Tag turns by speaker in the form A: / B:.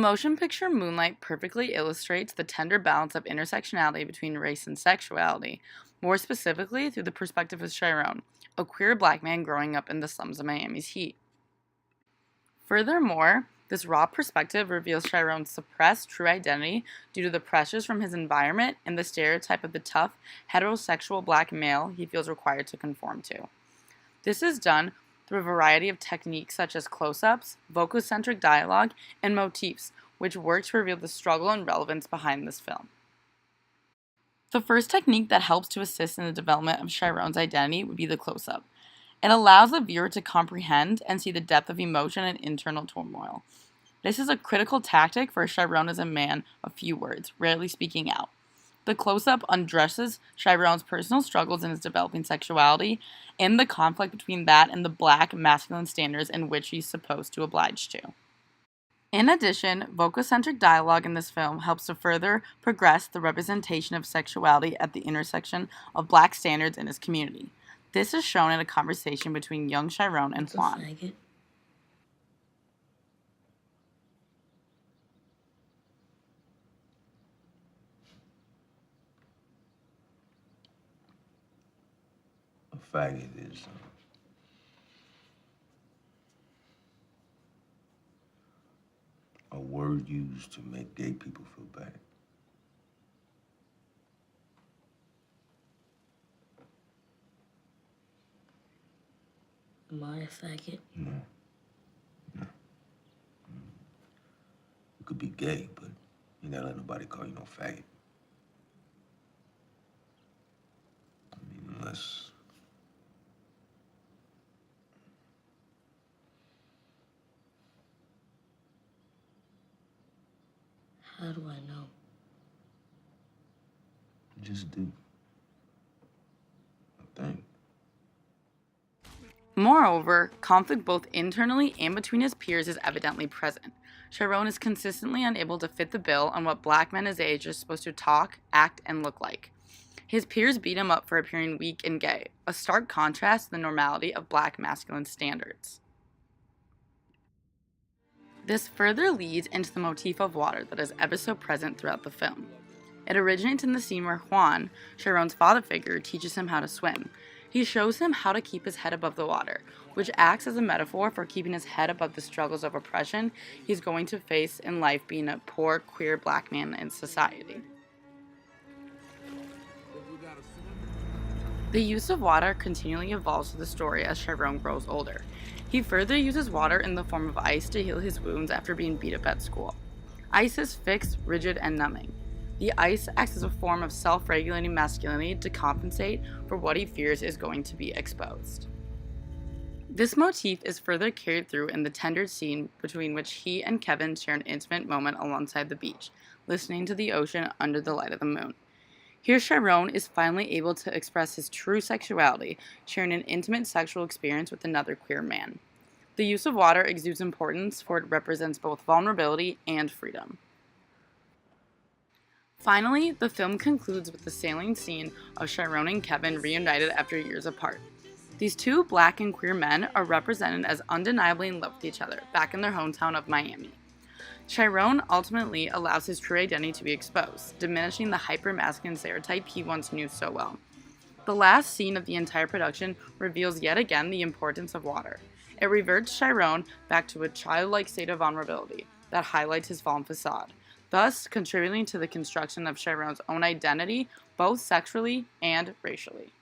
A: motion picture Moonlight perfectly illustrates the tender balance of intersectionality between race and sexuality, more specifically through the perspective of Chiron, a queer black man growing up in the slums of Miami's heat. Furthermore, this raw perspective reveals Chiron's suppressed true identity due to the pressures from his environment and the stereotype of the tough, heterosexual black male he feels required to conform to. This is done through a variety of techniques such as close-ups, vococentric dialogue, and motifs, which work to reveal the struggle and relevance behind this film. The first technique that helps to assist in the development of Chiron's identity would be the close-up. It allows the viewer to comprehend and see the depth of emotion and internal turmoil. This is a critical tactic for Chiron as a man of few words, rarely speaking out. The close-up undresses Chiron's personal struggles in his developing sexuality and the conflict between that and the black masculine standards in which he's supposed to oblige to. In addition, vococentric dialogue in this film helps to further progress the representation of sexuality at the intersection of black standards in his community. This is shown in a conversation between young Chiron and Juan.
B: A faggot is a word used to make gay people feel bad.
C: Am I a faggot?
B: No. No. You could be gay, but you never let nobody call you no faggot. I mean, unless...
C: How do I know?
B: You just do. I think.
A: Moreover, conflict both internally and between his peers is evidently present. Chiron is consistently unable to fit the bill on what black men his age are supposed to talk, act, and look like. His peers beat him up for appearing weak and gay, a stark contrast to the normality of black masculine standards. This further leads into the motif of water that is ever so present throughout the film. It originates in the scene where Juan, Chiron's father figure, teaches him how to swim. He shows him how to keep his head above the water, which acts as a metaphor for keeping his head above the struggles of oppression he's going to face in life being a poor, queer black man in society. The use of water continually evolves through the story as Chiron grows older. He further uses water in the form of ice to heal his wounds after being beat up at school. Ice is fixed, rigid, and numbing. The ice acts as a form of self-regulating masculinity to compensate for what he fears is going to be exposed. This motif is further carried through in the tender scene between which he and Kevin share an intimate moment alongside the beach, listening to the ocean under the light of the moon. Here Chiron is finally able to express his true sexuality, sharing an intimate sexual experience with another queer man. The use of water exudes importance, for it represents both vulnerability and freedom. Finally, the film concludes with the sailing scene of Chiron and Kevin reunited after years apart. These two black and queer men are represented as undeniably in love with each other, back in their hometown of Miami. Chiron ultimately allows his true identity to be exposed, diminishing the hyper-masculine stereotype he once knew so well. The last scene of the entire production reveals yet again the importance of water. It reverts Chiron back to a childlike state of vulnerability that highlights his fallen facade, thus contributing to the construction of Chiron's own identity, both sexually and racially.